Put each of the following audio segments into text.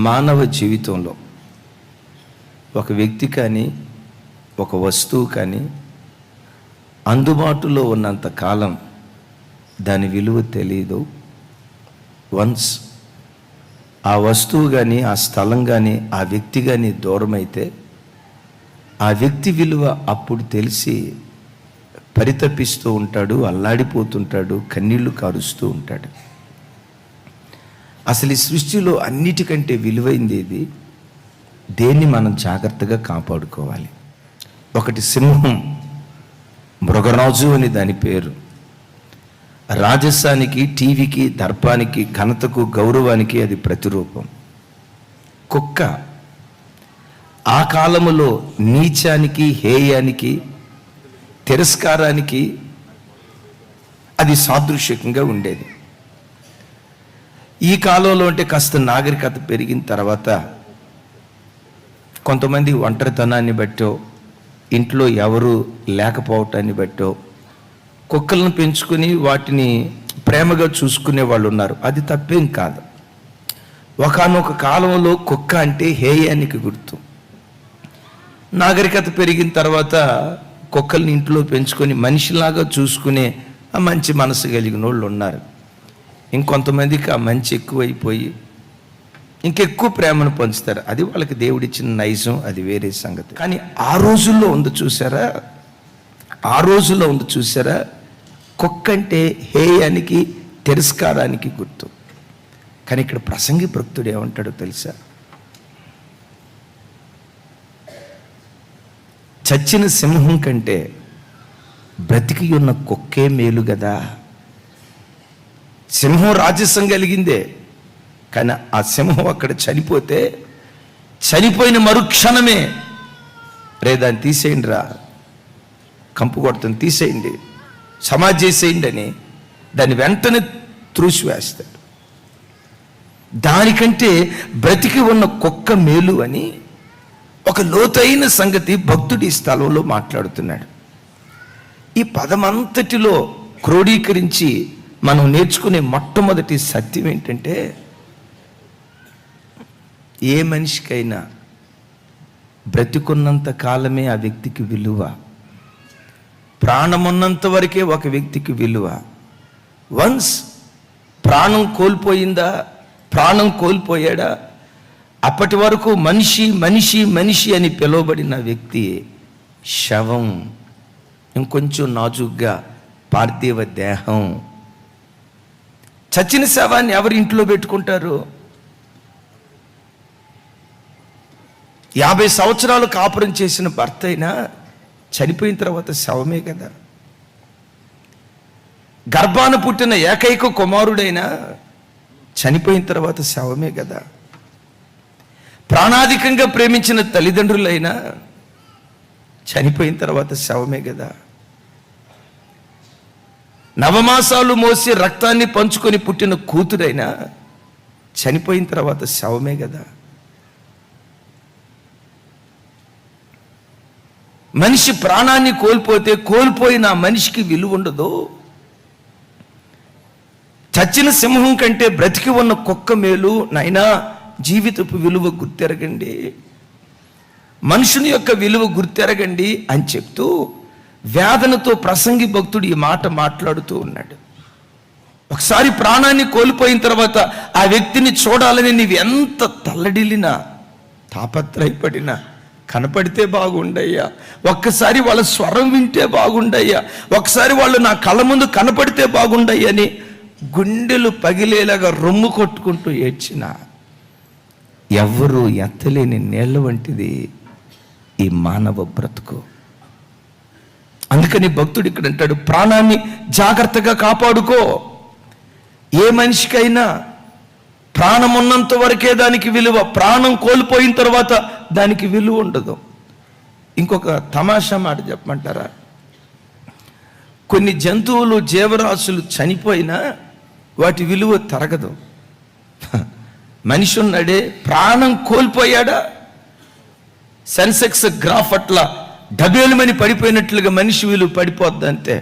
మానవ జీవితంలో ఒక వ్యక్తి కానీ ఒక వస్తువు కానీ అందుబాటులో ఉన్నంత కాలం దాని విలువ తెలియదు. వన్స్ ఆ వస్తువు కానీ ఆ స్థలం కానీ ఆ వ్యక్తి కానీ దూరం అయితే ఆ వ్యక్తి విలువ అప్పుడు తెలిసి పరితపిస్తూ ఉంటాడు, అల్లాడిపోతుంటాడు, కన్నీళ్లు కారుస్తూ ఉంటాడు. అసలు ఈ సృష్టిలో అన్నిటికంటే విలువైంది ఏది? దేన్ని మనం జాగ్రత్తగా కాపాడుకోవాలి. ఒకటి సింహం, మృగరాజు అని దాని పేరు. రాజసానికి, టీవీకి, దర్పానికి, ఘనతకు, గౌరవానికి అది ప్రతిరూపం. కుక్క ఆ కాలములో నీచానికి, హేయానికి, తిరస్కారానికి అది సాదృశ్యంగా ఉండేది. ఈ కాలంలో అంటే కాస్త నాగరికత పెరిగిన తర్వాత కొంతమంది ఒంటరితనాన్ని బట్టో, ఇంట్లో ఎవరు లేకపోవటాన్ని బట్టో కుక్కలను పెంచుకుని వాటిని ప్రేమగా చూసుకునే వాళ్ళు ఉన్నారు. అది తప్పేం కాదు. ఒకానొక కాలంలో కుక్క అంటే హేయానికి గుర్తు. నాగరికత పెరిగిన తర్వాత కుక్కల్ని ఇంట్లో పెంచుకొని మనిషిలాగా చూసుకునే ఆ మంచి మనసు కలిగిన వాళ్ళు ఉన్నారు. ఇంకొంతమందికి ఆ మంచి ఎక్కువైపోయి ఇంకెక్కువ ప్రేమను పంచుతారు. అది వాళ్ళకి దేవుడిచ్చిన నైజం, అది వేరే సంగతి. కానీ ఆ రోజుల్లో ఉంది చూసారా, కుక్క అంటే హేయానికి, తిరస్కారానికి గుర్తు. కానీ ఇక్కడ ప్రసంగి భక్తుడు ఏమంటాడో తెలుసా? చచ్చిన సింహం కంటే బ్రతికి ఉన్న కుక్కే మేలు కదా. సింహం రాజసం కలిగిందే, కానీ ఆ సింహం అక్కడ చనిపోతే చనిపోయిన మరుక్షణమే రే దాన్ని తీసేయండి రా, కంపు కొడుతుంది, తీసేయండి, సమాధి చేసేయండి అని దాన్ని వెంటనే త్రూసివేస్తాడు. దానికంటే బ్రతికి ఉన్న కుక్క మేలు అని ఒక లోతైన సంగతి భక్తుడి స్థలంలో మాట్లాడుతున్నాడు. ఈ పదమంతటిలో క్రోడీకరించి మనం నేర్చుకునే మొట్టమొదటి సత్యం ఏంటంటే, ఏ మనిషికైనా బ్రతికున్నంత కాలమే ఆ వ్యక్తికి విలువ. ప్రాణమున్నంత వరకే ఒక వ్యక్తికి విలువ. వన్స్ ప్రాణం కోల్పోయిందా, ప్రాణం కోల్పోయాడా, అప్పటి వరకు మనిషి మనిషి మనిషి అని పిలువబడిన వ్యక్తి శవం, ఇంకొంచెం నాజుగ్గా పార్థివ దేహం. చచ్చిన శవాన్ని ఎవరు ఇంట్లో పెట్టుకుంటారు? 50 సంవత్సరాలు కాపురం చేసిన భర్త అయినా చనిపోయిన తర్వాత శవమే కదా. గర్భాన పుట్టిన ఏకైక కుమారుడైనా చనిపోయిన తర్వాత శవమే కదా. ప్రాణాధికంగా ప్రేమించిన తల్లిదండ్రులైనా చనిపోయిన తర్వాత శవమే కదా. నవమాసాలు మోసి రక్తాన్ని పంచుకొని పుట్టిన కూతురైనా చనిపోయిన తర్వాత శవమే కదా. మనిషి ప్రాణాన్ని కోల్పోతే కోల్పోయిన మనిషికి విలువ ఉండదు. చచ్చిన సింహం కంటే బ్రతికి ఉన్న కుక్క మేలు. నైనా జీవితపు విలువ గుర్తెరగండి, మనుషుని యొక్క విలువ గుర్తెరగండి అని చెప్తూ వేదనతో ప్రసంగి భక్తుడు ఈ మాట మాట్లాడుతూ ఉన్నాడు. ఒకసారి ప్రాణాన్ని కోల్పోయిన తర్వాత ఆ వ్యక్తిని చూడాలని నీవు ఎంత తల్లడిల్లినా, తాపత్రయపడినా, కనపడితే బాగుండయ్యా, ఒక్కసారి వాళ్ళ స్వరం వింటే బాగుండయ్యా, ఒకసారి వాళ్ళు నా కళ్ళ ముందు కనపడితే బాగుండయ్యా అని గుండెలు పగిలేలాగా రొమ్ము కొట్టుకుంటూ ఏడ్చిన ఎవరు ఎత్తలేని నీళ్ళ వంటిది ఈ మానవ బ్రతుకు. అందుకని భక్తుడు ఇక్కడ అంటాడు, ప్రాణాన్ని జాగ్రత్తగా కాపాడుకో. ఏ మనిషికైనా ప్రాణం ఉన్నంత వరకే దానికి విలువ. ప్రాణం కోల్పోయిన తర్వాత దానికి విలువ ఉండదు. ఇంకొక తమాషా మాట చెప్పమంటారా? కొన్ని జంతువులు, జీవరాశులు చనిపోయినా వాటి విలువ తరగదు. మనిషి ఉన్నాడే, ప్రాణం కోల్పోయాడా, సెన్సెక్స్ గ్రాఫ్ అట్లా డబేలుమని పడిపోయినట్లుగా మనిషి విలువ పడిపోద్ది అంతే.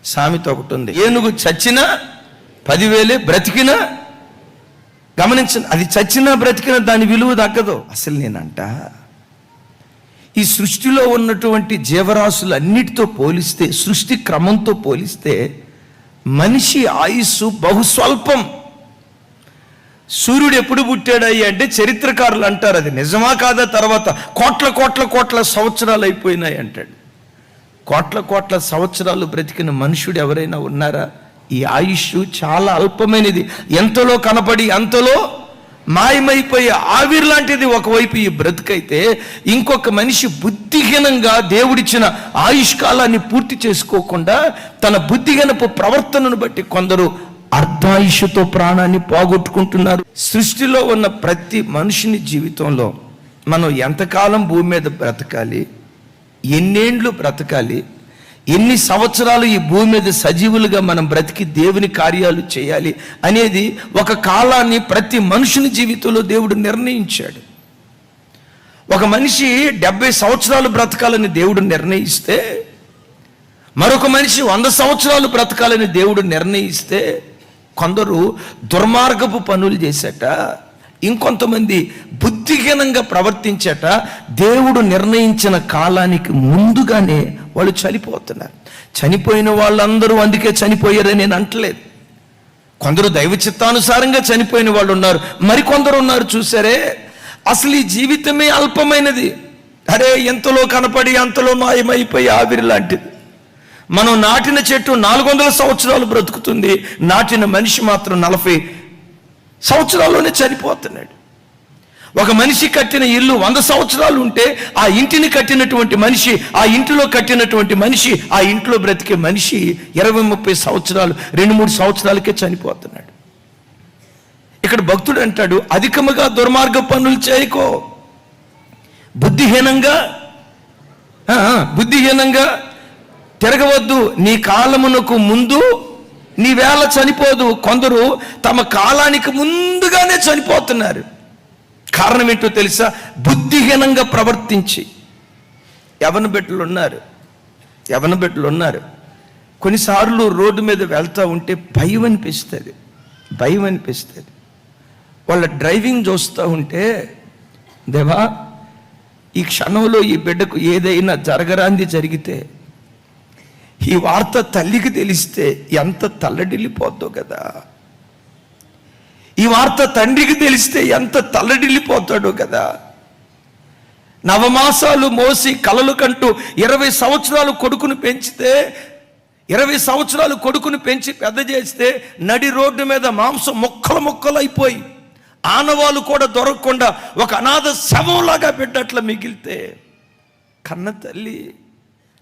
సామెత ఒకటి ఉంది, ఏనుగు చచ్చినా 10,000, బ్రతికినా గమనించండి, అది చచ్చినా బ్రతికినా దాని విలువ తగ్గదు. అసలు నేనంట ఈ సృష్టిలో ఉన్నటువంటి జీవరాశులు అన్నిటితో పోలిస్తే, సృష్టి క్రమంతో పోలిస్తే మనిషి ఆయుస్సు బహుస్వల్పం. సూర్యుడు ఎప్పుడు పుట్టాడయ్యి అంటే చరిత్రకారులు అంటారు, అది నిజమా కాదా తర్వాత కోట్ల కోట్ల కోట్ల సంవత్సరాలు అయిపోయినాయి అంటాడు. కోట్ల కోట్ల సంవత్సరాలు బ్రతికిన మనుషుడు ఎవరైనా ఉన్నారా? ఈ ఆయుష్ చాలా అల్పమైనది. ఎంతలో కనపడి అంతలో మాయమైపోయే ఆవిరి లాంటిది ఒకవైపు ఈ బ్రతుకైతే, ఇంకొక మనిషి బుద్ధిహీనంగా దేవుడిచ్చిన ఆయుష్ కాలాన్ని పూర్తి చేసుకోకుండా తన బుద్ధిహీనపు ప్రవర్తనను బట్టి కొందరు అర్ధాయుషుతో ప్రాణాన్ని పోగొట్టుకుంటున్నారు. సృష్టిలో ఉన్న ప్రతి మనిషిని జీవితంలో మనం ఎంతకాలం భూమి మీద బ్రతకాలి, ఎన్నేండ్లు బ్రతకాలి, ఎన్ని సంవత్సరాలు ఈ భూమి మీద సజీవులుగా మనం బ్రతికి దేవుని కార్యాలు చేయాలి అనేది ఒక కాలాన్ని ప్రతి మనుషుని జీవితంలో దేవుడు నిర్ణయించాడు. ఒక మనిషి 70 సంవత్సరాలు బ్రతకాలని దేవుడు నిర్ణయిస్తే, మరొక మనిషి 100 సంవత్సరాలు బ్రతకాలని దేవుడు నిర్ణయిస్తే, కొందరు దుర్మార్గపు పనులు చేసేట, ఇంకొంతమంది బుద్ధిహీనంగా ప్రవర్తించేట దేవుడు నిర్ణయించిన కాలానికి ముందుగానే వాళ్ళు చనిపోతున్నారు. చనిపోయిన వాళ్ళందరూ అందుకే చనిపోయారని నేను అంటలేదు. కొందరు దైవ చిత్తానుసారంగా చనిపోయిన వాళ్ళు ఉన్నారు, మరికొందరు ఉన్నారు చూసారే అసలు ఈ జీవితమే అల్పమైనది. అరే ఎంతలో కనపడి అంతలో మాయమైపోయి ఆవిరి లాంటిది. మనం నాటిన చెట్టు 400 సంవత్సరాలు బ్రతుకుతుంది, నాటిన మనిషి మాత్రం 40 సంవత్సరాల్లోనే చనిపోతున్నాడు. ఒక మనిషి కట్టిన ఇల్లు 100 సంవత్సరాలు ఉంటే ఆ ఇంటిని కట్టినటువంటి మనిషి, ఆ ఇంటిలో కట్టినటువంటి మనిషి, ఆ ఇంట్లో బ్రతికే మనిషి 20-30 సంవత్సరాలు 2-3 సంవత్సరాలకే చనిపోతున్నాడు. ఇక్కడ భక్తుడు అంటాడు, అధికముగా దుర్మార్గ పనులు చేయకో, బుద్ధిహీనంగా తిరగవద్దు, నీ కాలమునకు ముందు నీ వేళ చనిపోదు. కొందరు తమ కాలానికి ముందుగానే చనిపోతున్నారు. కారణం ఏంటో తెలుసా? బుద్ధిహీనంగా ప్రవర్తించి. యవన బిడ్డలు ఉన్నారు. కొన్నిసార్లు రోడ్డు మీద వెళ్తూ ఉంటే భయం అనిపిస్తుంది. వాళ్ళ డ్రైవింగ్ చూస్తూ ఉంటే, దేవా ఈ క్షణంలో ఈ బిడ్డకు ఏదైనా జరగరాంది జరిగితే, ఈ వార్త తల్లికి తెలిస్తే ఎంత తల్లడిల్లిపోద్దో కదా, ఈ వార్త తండ్రికి తెలిస్తే ఎంత తల్లడిల్లిపోతాడో కదా. నవమాసాలు మోసి కలలు కంటూ 20 సంవత్సరాలు కొడుకును పెంచితే, 20 సంవత్సరాలు కొడుకును పెంచి పెద్ద చేస్తే, నడి రోడ్డు మీద మాంసం ముక్కలు అయిపోయి ఆనవాళ్ళు కూడా దొరకకుండా ఒక అనాథ శవంలాగా బిడ్డట్ల మిగిలితే, కన్న తల్లి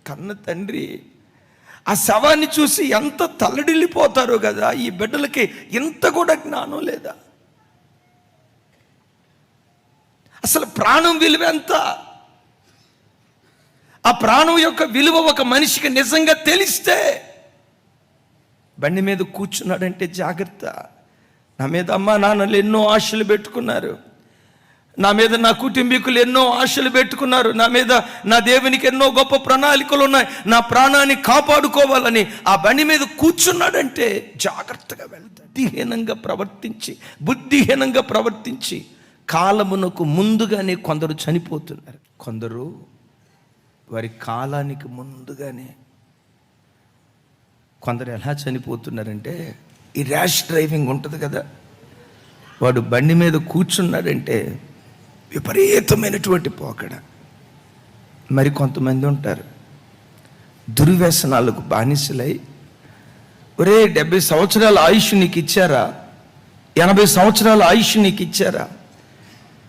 కన్న తండ్రి ఆ శవాన్ని చూసి ఎంత తల్లడిల్లిపోతారో కదా. ఈ బిడ్డలకి ఇంత కూడా జ్ఞానం లేదా? అసలు ప్రాణం విలువ ఎంత? ఆ ప్రాణం యొక్క విలువ ఒక మనిషికి నిజంగా తెలిస్తే, బండి మీద కూర్చున్నాడంటే జాగ్రత్త. నా మీద అమ్మా నాన్నలు ఎన్నో ఆశలు పెట్టుకున్నారు, నా మీద నా కుటుంబీకులు ఎన్నో ఆశలు పెట్టుకున్నారు, నా మీద నా దేవునికి ఎన్నో గొప్ప ప్రణాళికలు ఉన్నాయి, నా ప్రాణాన్ని కాపాడుకోవాలని ఆ బండి మీద కూర్చున్నాడంటే జాగ్రత్తగా వెళ్తాడు. బుద్ధిహీనంగా ప్రవర్తించి కాలమునకు ముందుగానే కొందరు చనిపోతున్నారు. కొందరు వారి కాలానికి ముందుగానే. కొందరు ఎలా చనిపోతున్నారంటే, ఈ ర్యాష్ డ్రైవింగ్ ఉంటుంది కదా, వాడు బండి మీద కూర్చున్నాడంటే విపరీతమైనటువంటి పోకడ. మరి కొంతమంది ఉంటారు దుర్వ్యసనాలకు బానిసలై, ఒరే 70 సంవత్సరాల ఆయుష్ నీకు ఇచ్చారా, 80 సంవత్సరాల ఆయుష్ నీకు ఇచ్చారా,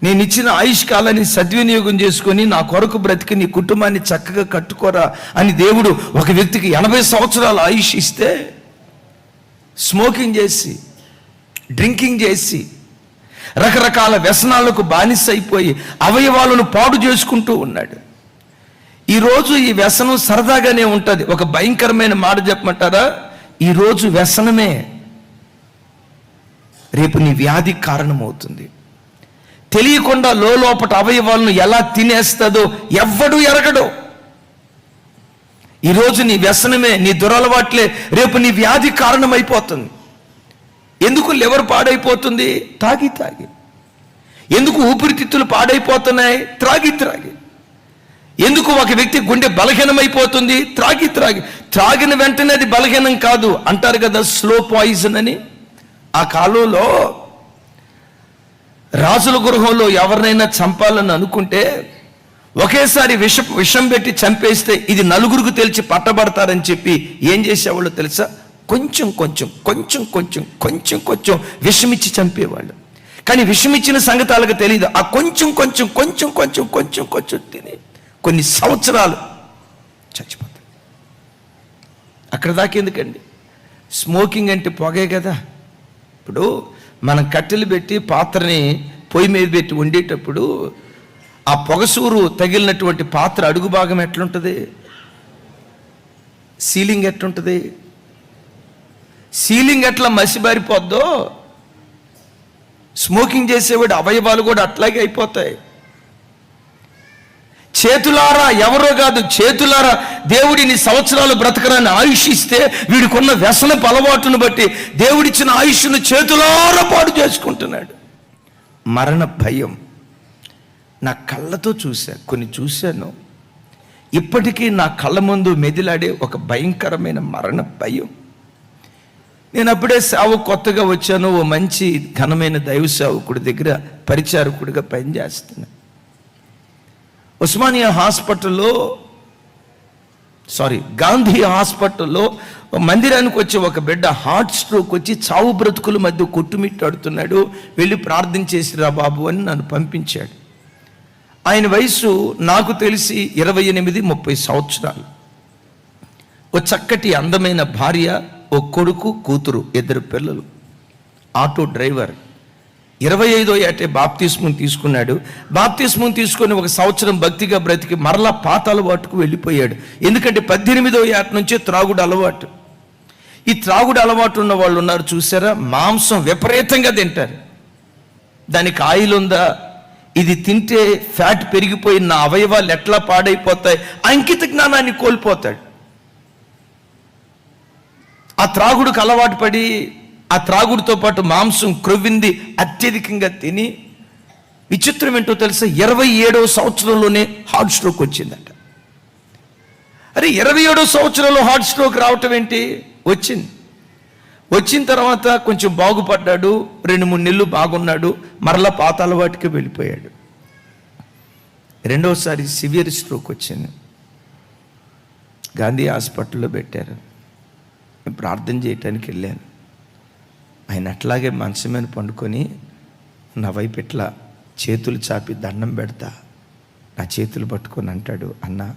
నేను ఇచ్చిన ఆయుష్ కాలాన్ని సద్వినియోగం చేసుకొని నా కొరకు బ్రతికి నీ కుటుంబాన్ని చక్కగా కట్టుకోరా అని దేవుడు ఒక వ్యక్తికి 80 సంవత్సరాల ఆయుష్ ఇస్తే, స్మోకింగ్ చేసి, డ్రింకింగ్ చేసి, రకరకాల వ్యసనాలకు బానిస అయిపోయి అవయవాలను పాడు చేసుకుంటూ ఉన్నాడు. ఈరోజు ఈ వ్యసనం సరదాగానే ఉంటుంది. ఒక భయంకరమైన మాట చెప్పమంటారా? ఈరోజు వ్యసనమే రేపు నీ వ్యాధికి కారణమవుతుంది. తెలియకుండా లోపట అవయవాలను ఎలా తినేస్తుందో ఎవ్వడూ ఎరగడు. ఈరోజు నీ వ్యసనమే, నీ దురలవాట్లే రేపు నీ వ్యాధి కారణమైపోతుంది. ఎందుకు లివర్ పాడైపోతుంది? తాగి తాగి. ఎందుకు ఊపిరితిత్తులు పాడైపోతున్నాయి? త్రాగి త్రాగి. ఎందుకు ఒక వ్యక్తి గుండె బలహీనమైపోతుంది? త్రాగి త్రాగి. త్రాగిన వెంటనే అది బలహీనం కాదు అంటారు కదా, స్లో పాయిజన్ అని. ఆ కాలంలో రాజుల గృహంలో ఎవరినైనా చంపాలని అనుకుంటే ఒకేసారి విషం పెట్టి చంపేస్తే ఇది నలుగురికి తెలిసి పట్టబడతారని చెప్పి ఏం చేసేవాళ్ళు తెలుసా? కొంచెం కొంచెం కొంచెం కొంచెం కొంచెం కొంచెం విషమిచ్చి చంపేవాళ్ళు. కానీ విషమిచ్చిన సంగతి వాళ్ళకి తెలియదు. ఆ కొంచెం కొంచెం కొంచెం కొంచెం కొంచెం కొంచెం తిని కొన్ని సంవత్సరాలు చచ్చిపోతాయి. అక్కడ దాకా ఎందుకండి? స్మోకింగ్ అంటే పొగే కదా. ఇప్పుడు మనం కట్టెలు పెట్టి పాత్రని పొయ్యి మీద పెట్టి వండేటప్పుడు ఆ పొగసూరు తగిలినటువంటి పాత్ర అడుగు భాగం ఎట్లుంటుంది? సీలింగ్ ఎట్లుంటుంది? సీలింగ్ ఎట్లా మసిబారిపోద్దో స్మోకింగ్ చేసేవాడు అవయవాలు కూడా అట్లాగే అయిపోతాయి. చేతులారా, ఎవరో కాదు, చేతులారా దేవుడిని సంవత్సరాలు బ్రతకరాన్ని ఆయుష్ ఇస్తే వీడికున్న వ్యసనపు అలవాటును బట్టి దేవుడిచ్చిన ఆయుష్ను చేతులారా పాడు చేసుకుంటున్నాడు. మరణ భయం నా కళ్ళతో కొన్ని చూశాను. ఇప్పటికీ నా కళ్ళ ముందు మెదిలాడే ఒక భయంకరమైన మరణ భయం. నేను అప్పుడే కొత్తగా వచ్చాను. ఓ మంచి ఘనమైన దైవ సేవకుడి దగ్గర పరిచారకుడిగా పనిచేస్తున్నా. ఉస్మానియా హాస్పిటల్లో గాంధీ హాస్పిటల్లో మందిరానికి వచ్చి ఒక బిడ్డ హార్ట్ స్ట్రోక్ వచ్చి చావు బ్రతుకుల మధ్య కొట్టుమిట్టాడుతున్నాడు. వెళ్ళి ప్రార్థన చేసిరా బాబు అని నన్ను పంపించాడు. ఆయన వయసు నాకు తెలిసి 28-30 సంవత్సరాలు. ఓ చక్కటి అందమైన భార్య, ఓ కొడుకు, కూతురు, 2 పిల్లలు. Auto driver. 25వ ఏటే బాప్తిస్మం తీసుకున్నాడు. బాప్తిస్మం తీసుకొని 1 సంవత్సరం భక్తిగా బ్రతికి మరలా పాత అలవాటుకు వెళ్ళిపోయాడు. ఎందుకంటే 18వ ఏట నుంచే త్రాగుడు అలవాటు. ఈ త్రాగుడు అలవాటు ఉన్న వాళ్ళు ఉన్నారు చూసారా, మాంసం విపరీతంగా తింటారు. దానికి ఆయిల్ ఉందా? ఇది తింటే ఫ్యాట్ పెరిగిపోయి నా అవయవాలు ఎట్లా పాడైపోతాయి, అంకిత జ్ఞానాన్ని కోల్పోతాడు. ఆ త్రాగుడుకు అలవాటు పడి ఆ త్రాగుడితో పాటు మాంసం క్రొవ్వింది అత్యధికంగా తిని విచిత్రం ఏంటో తెలుసా, 27వ సంవత్సరంలోనే హార్ట్ స్ట్రోక్ వచ్చిందట. అరే 27వ సంవత్సరంలో హార్ట్ స్ట్రోక్ రావటం ఏంటి? వచ్చిన తర్వాత కొంచెం బాగుపడ్డాడు. 2-3 నెలలు బాగున్నాడు. మరలా పాత అలవాటుకి వెళ్ళిపోయాడు. 2వసారి సివియర్ స్ట్రోక్ వచ్చింది. గాంధీ హాస్పిటల్లో పెట్టారు. నేను ప్రార్థన చేయటానికి వెళ్ళాను. ఆయన అట్లాగే మనసు మీద పండుకొని నా వైపు ఇట్లా చేతులు చాపి దండం పెడతా నా చేతులు పట్టుకొని అంటాడు, అన్నా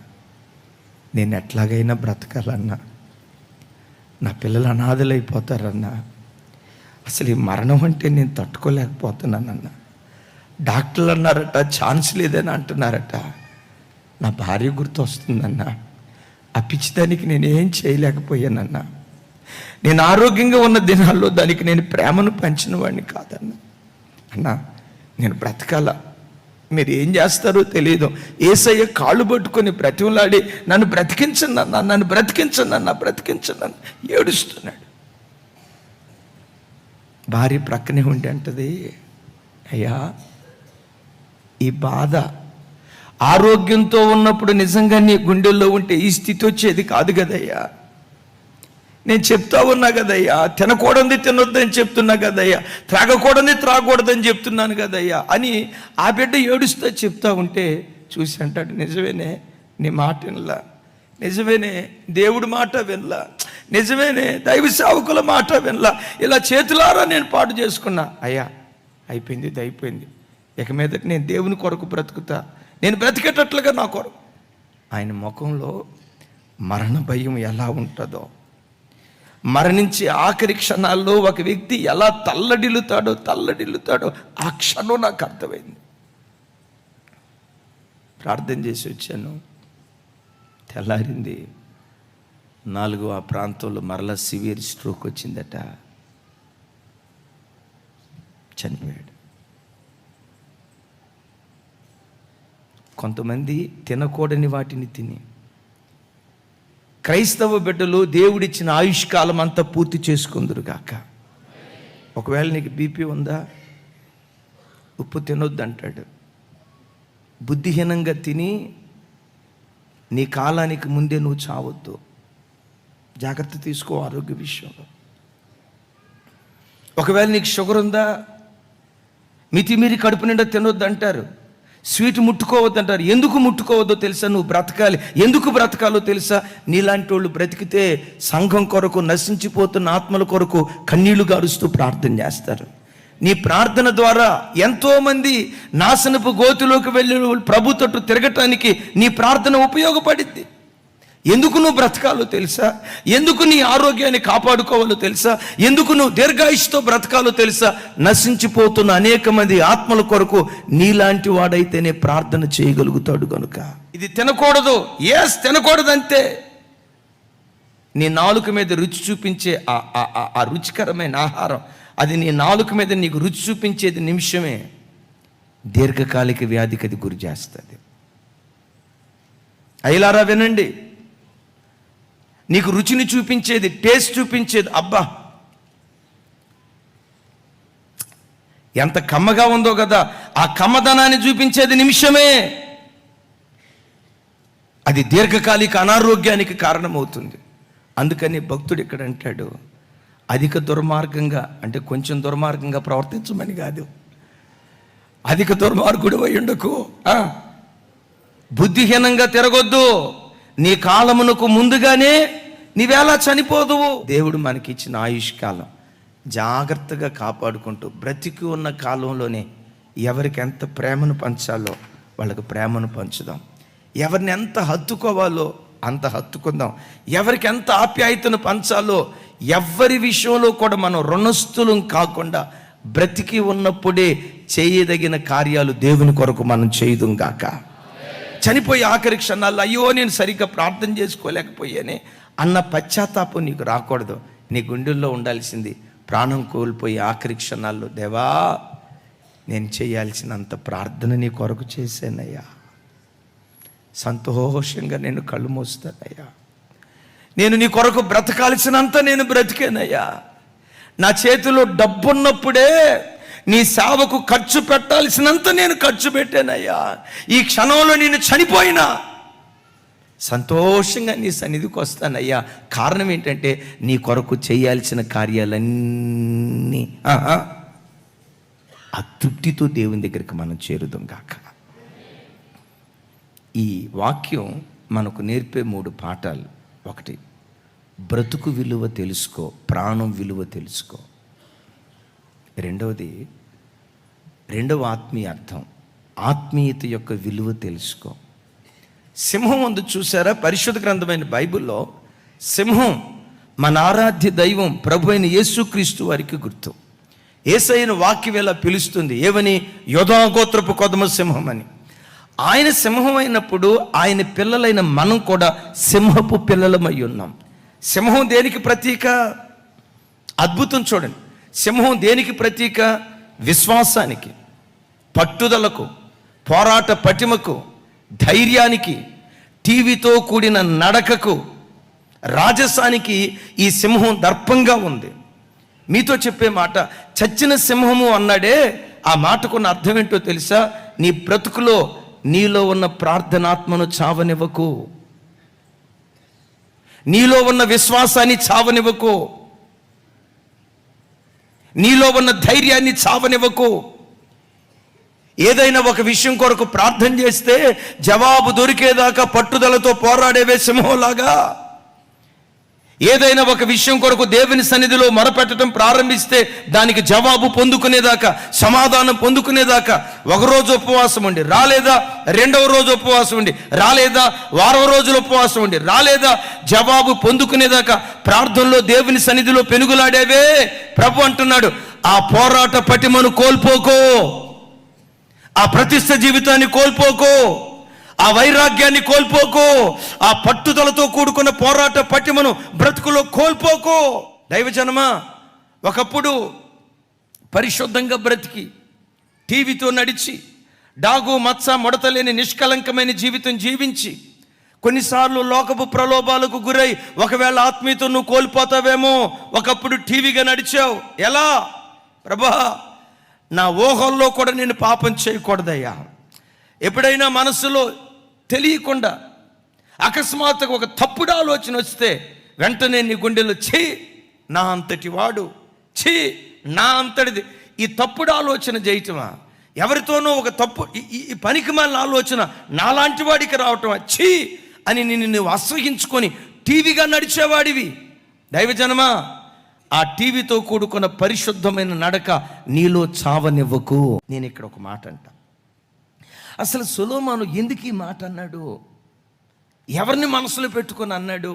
నేను ఎట్లాగైనా బ్రతకాలన్నా, నా పిల్లలు అనాథలైపోతారన్నా, అసలు ఈ మరణం అంటే నేను తట్టుకోలేకపోతున్నానన్నా. డాక్టర్లు అన్నారట ఛాన్స్ లేదని అంటున్నారట. నా భార్య గుర్తు వస్తుందన్నా. ఆ పిచ్చిదానికి నేనేం చేయలేకపోయానన్నా. నేను ఆరోగ్యంగా ఉన్న దినాల్లో దానికి నేను ప్రేమను పంచిన వాడిని కాదన్నా. అన్నా నేను బ్రతకాల, మీరు ఏం చేస్తారో తెలియదు. యేసయ్య కాళ్ళు పట్టుకొని బ్రతిమలాడి నన్ను బ్రతికించండి అన్నా, నన్ను బ్రతికించండి అన్నా, బ్రతికించండి అన్న ఏడుస్తున్నాడు. భార్య ప్రక్కనే ఉండి అంటది, అయ్యా ఈ బాధ ఆరోగ్యంతో ఉన్నప్పుడు నిజంగా నీ గుండెల్లో ఉంటే ఈ స్థితి వచ్చేది కాదు కదయ్యా. నేను చెప్తా ఉన్నా కదయ్యా, తినకూడదు తినొద్దని చెప్తున్నా కదయ్యా, త్రాగకూడదు త్రాగకూడదని చెప్తున్నాను కదయ్యా అని ఆ బిడ్డ ఏడుస్తూ చెప్తా ఉంటే చూసి అంటాడు, నిజమేనే నీ మాట వినలా, నిజమేనే దేవుడి మాట వినలా, నిజమేనే దైవ సేవకుల మాట వినలా, ఇలా చేతులారా నేను పాటు చేసుకున్నా. అయ్యా అయిపోయింది, ఇది అయిపోయింది, ఇక మీదట నేను దేవుని కొరకు బ్రతుకుతా, నేను బ్రతికేటట్లుగా నా కొరకు. ఆయన ముఖంలో మరణ భయం ఎలా ఉంటుందో, మరణించే ఆఖరి క్షణాల్లో ఒక వ్యక్తి ఎలా తల్లడిల్లుతాడో ఆ క్షణం నాకు అర్థమైంది. ప్రార్థన చేసి వచ్చాను. తెల్లారింది. 4 ఆ ప్రాంతంలో మరలా సివియర్ స్ట్రోక్ వచ్చిందట. చనిపోయాడు. కొంతమంది తినకూడని వాటిని తిని, క్రైస్తవ బిడ్డలు దేవుడిచ్చిన ఆయుష్కాలం అంతా పూర్తి చేసుకుందురుగాక. ఒకవేళ నీకు బీపీ ఉందా, ఉప్పు తినొద్దు అంటాడు. బుద్ధిహీనంగా తిని నీ కాలానికి ముందే నువ్వు చావద్దు. జాగ్రత్త తీసుకో ఆరోగ్య విషయంలో. ఒకవేళ నీకు షుగర్ ఉందా, మితిమీరి కడుపు నిండా తినొద్దు అంటారు. స్వీట్ ముట్టుకోవద్దు అంటారు. ఎందుకు ముట్టుకోవద్దో తెలుసా? నువ్వు బ్రతకాలి. ఎందుకు బ్రతకాలో తెలుసా? నీలాంటి వాళ్ళు బ్రతికితే సంఘం కొరకు, నశించిపోతున్న ఆత్మల కొరకు కన్నీళ్లు గారుస్తూ ప్రార్థన చేస్తారు. నీ ప్రార్థన ద్వారా ఎంతోమంది నాశనపు గోతిలోకి వెళ్ళి ప్రభు తట్టు తిరగటానికి నీ ప్రార్థన ఉపయోగపడింది. ఎందుకు నువ్వు బ్రతకాలో తెలుసా? ఎందుకు నీ ఆరోగ్యాన్ని కాపాడుకోవాలో తెలుసా? ఎందుకు నువ్వు దీర్ఘాయుష్తో బ్రతకాలో తెలుసా? నశించిపోతున్న అనేక మంది ఆత్మల కొరకు నీలాంటి వాడైతేనే ప్రార్థన చేయగలుగుతాడు కనుక. ఇది తినకూడదు, తినకూడదు అంతే. నీ నాలుక మీద రుచి చూపించే ఆ రుచికరమైన ఆహారం, అది నీ నాలుక మీద నీకు రుచి చూపించేది నిమిషమే దీర్ఘకాలిక వ్యాధికి అది గురి చేస్తుంది. అయ్యలారా వినండి, నీకు రుచిని చూపించేది, టేస్ట్ చూపించేది, అబ్బా ఎంత కమ్మగా ఉందో కదా, ఆ కమ్మదనాన్ని చూపించేది నిమిషమే. అది దీర్ఘకాలిక అనారోగ్యానికి కారణమవుతుంది. అందుకని భక్తుడు ఇక్కడ అంటాడు, అధిక దుర్మార్గంగా, అంటే కొంచెం దుర్మార్గంగా ప్రవర్తించమని కాదు, అధిక దుర్మార్గుడు అయ్యుండకు, బుద్ధిహీనంగా తిరగొద్దు, నీ కాలమునకు ముందుగానే నీవేలా చనిపోదువు. దేవుడు మనకి ఇచ్చిన ఆయుష్కాలం జాగ్రత్తగా కాపాడుకుంటూ బ్రతికి ఉన్న కాలంలోనే ఎవరికి ఎంత ప్రేమను పంచాలో వాళ్ళకి ప్రేమను పంచుదాం. ఎవరిని ఎంత హత్తుకోవాలో అంత హత్తుకుందాం. ఎవరికి ఎంత ఆప్యాయతను పంచాలో, ఎవరి విషయంలో కూడా మనం రుణస్థులం కాకుండా బ్రతికి ఉన్నప్పుడే చేయదగిన కార్యాలు దేవుని కొరకు మనం చేయుదుం గాక. చనిపోయి ఆఖరి క్షణాల్లో అయ్యో నేను సరిగ్గా ప్రార్థన చేసుకోలేకపోయానే అన్న పశ్చాత్తాపం నీకు రాకూడదు. నీ గుండెల్లో ఉండాల్సింది, ప్రాణం కోల్పోయి ఆఖరి క్షణాల్లో, దేవా నేను చేయాల్సినంత ప్రార్థన నీ కొరకు చేశానయ్యా, సంతోషంగా నేను కళ్ళు మూస్తానయ్యా, నేను నీ కొరకు బ్రతకాల్సినంత నేను బ్రతికానయ్యా, నా చేతిలో డబ్బున్నప్పుడే నీ సేవకు ఖర్చు పెట్టాల్సినంత నేను ఖర్చు పెట్టానయ్యా, ఈ క్షణంలో నేను చనిపోయినా సంతోషంగా నీ సన్నిధికి వస్తానయ్యా. కారణం ఏంటంటే నీ కొరకు చేయాల్సిన కార్యాలన్నీ అతృప్తితో దేవుని దగ్గరికి మనం చేరుదాం గాక. ఈ వాక్యం మనకు నేర్పే 3 పాఠాలు. 1, బ్రతుకు విలువ తెలుసుకో, ప్రాణం విలువ తెలుసుకో. 2వది, రెండవ ఆత్మీయ అర్థం, ఆత్మీయత యొక్క విలువ తెలుసుకో. సింహం ఉంది చూసారా, పరిశుద్ధ గ్రంథమైన బైబిల్లో సింహం మన ఆరాధ్య దైవం ప్రభు అయిన యేసుక్రీస్తు వారికి గుర్తు. యేసయ్యను వాక్యం ఎలా పిలుస్తుంది, ఏమని? యోధా గోత్రపు కొదమ సింహం అని. ఆయన సింహం అయినప్పుడు ఆయన పిల్లలైన మనం కూడా సింహపు పిల్లలమై ఉన్నాం. సింహం దేనికి ప్రతీక? అద్భుతం చూడండి. సింహం దేనికి ప్రతీక? విశ్వాసానికి, పట్టుదలకు, పోరాట పటిమకు, ధైర్యానికి, టీవీతో కూడిన నడకకు, రాజసానికి ఈ సింహం దర్పంగా ఉంది. మీతో చెప్పే మాట, చచ్చిన సింహము అన్నాడే, ఆ మాటకున్న అర్థం ఏంటో తెలుసా? నీ బ్రతుకులో నీలో ఉన్న ప్రార్థనాత్మను చావనివ్వకు, నీలో ఉన్న విశ్వాసాన్ని చావనివ్వకు, నీలో ఉన్న ధైర్యాన్ని చావనివ్వకు. ఏదైనా ఒక విషయం కొరకు ప్రార్థన చేస్తే జవాబు దొరికేదాకా పట్టుదలతో పోరాడేవే సింహంలాగా, ఏదైనా ఒక విషయం కొరకు దేవుని సన్నిధిలో మొరపెట్టడం ప్రారంభిస్తే దానికి జవాబు పొందుకునేదాకా, సమాధానం పొందుకునేదాకా ఒకరోజు ఉపవాసం ఉండి రాలేదా, 2వ రోజు ఉపవాసం ఉండి రాలేదా, వారం రోజులు ఉపవాసం ఉండి రాలేదా, జవాబు పొందుకునేదాకా ప్రార్థనలో దేవుని సన్నిధిలో పెనుగులాడేవే. ప్రభు అంటున్నాడు, ఆ పోరాట పటిమను కోల్పోకో, ఆ ప్రతిష్ఠ జీవితాన్ని కోల్పోకో, ఆ వైరాగ్యాన్ని కోల్పోకో, ఆ పట్టుదలతో కూడుకున్న పోరాట పటిమను బ్రతుకులో కోల్పోకో. దైవజనమా, ఒకప్పుడు పరిశుద్ధంగా బ్రతికి టీవీతో నడిచి డాగు మచ్చ ముడతలేని నిష్కలంకమైన జీవితం జీవించి కొన్నిసార్లు లోకపు ప్రలోభాలకు గురై ఒకవేళ ఆత్మీయత నువ్వు కోల్పోతావేమో. ఒకప్పుడు టీవీగా నడిచావు, ఎలా? ప్రభా, నా ఊహల్లో కూడా నేను పాపం చేయకూడదయ్యా. ఎప్పుడైనా మనసులో తెలియకుండా అకస్మాత్తుగా ఒక తప్పుడు ఆలోచన వస్తే వెంటనే నీ గుండెలో నా అంతటి వాడు, నా అంతటిది. ఈ తప్పుడు ఆలోచన చేయటమా? ఎవరితోనో ఒక తప్పు ఈ పనికి మాలిన ఆలోచన నాలాంటి వాడికి రావటమా? అని నువ్వు అసహించుకొని టీవీగా నడిచేవాడివి. దైవజనమా, ఆ టీవీతో కూడుకున్న పరిశుద్ధమైన నడక నీలో చావనివ్వకు. నేను ఇక్కడ ఒక మాట అంట. అసలు సొలొమోను ఎందుకు ఈ మాట అన్నాడు? ఎవరిని మనసులో పెట్టుకొని అన్నాడు?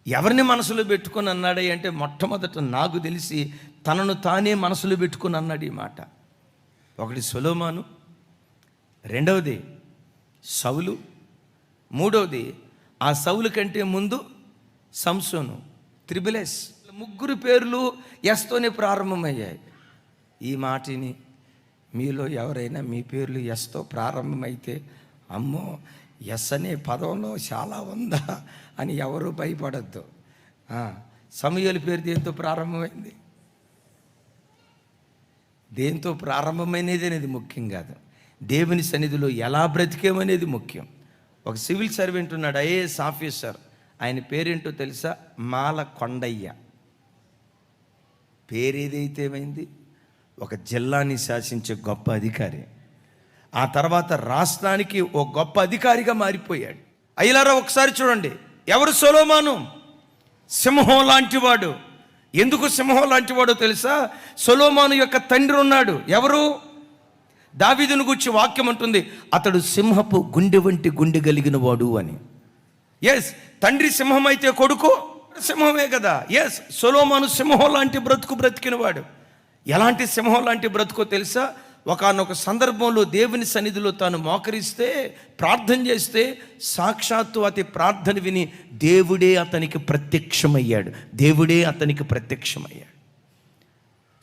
ఎవరిని మనసులో పెట్టుకొని అన్నాడు అంటే, మొట్టమొదట నాకు తెలిసి తనను తానే మనసులో పెట్టుకొని అన్నాడు ఈ మాట. ఒకటి సొలొమోను, రెండవది సౌలు, మూడవది ఆ సౌలు కంటే ముందు సంసోను. త్రిబుల్-ఎస్. ముగ్గురు పేర్లు ఎస్తోనే ప్రారంభమయ్యాయి. ఈ మాటిని మీలో ఎవరైనా మీ పేర్లు ఎస్తో ప్రారంభమైతే, అమ్మో ఎస్ అనే పదంలో చాలా ఉందా అని ఎవరు భయపడద్దు. సమూయేలు పేరు దేంతో ప్రారంభమైంది? దేంతో ప్రారంభమైనది అనేది ముఖ్యం కాదు, దేవుని సన్నిధిలో ఎలా బ్రతికేమనేది ముఖ్యం. ఒక సివిల్ సర్వెంట్ ఉన్నాడు, ఐఏఎస్ ఆఫీసర్. ఆయన పేరేంటో తెలుసా? మాల కొండయ్య. పేరేదైతే ఏమైంది, ఒక జిల్లాని శాసించే గొప్ప అధికారి. ఆ తర్వాత రాష్ట్రానికి ఒక గొప్ప అధికారిగా మారిపోయాడు. అయ్యలారా ఒకసారి చూడండి, ఎవరు సొలొమోను? సింహం లాంటివాడు. ఎందుకు సింహం లాంటివాడో తెలుసా? సొలొమోను యొక్క తండ్రి ఉన్నాడు. ఎవరు? దావీదును గురించి వాక్యం అంటుంది, అతడు సింహపు గుండె వంటి గుండె కలిగిన వాడు అని. ఎస్, తండ్రి సింహం అయితే కొడుకు సింహమే కదా. ఎస్, సొలొమోను సింహం లాంటి బ్రతుకు బ్రతికినవాడు. ఎలాంటి సింహం లాంటి బ్రతుకో తెలుసా? ఒకానొక సందర్భంలో దేవుని సన్నిధిలో తాను మోకరిస్తే, ప్రార్థన చేస్తే, సాక్షాత్తు అతి ప్రార్థన విని దేవుడే అతనికి ప్రత్యక్షమయ్యాడు.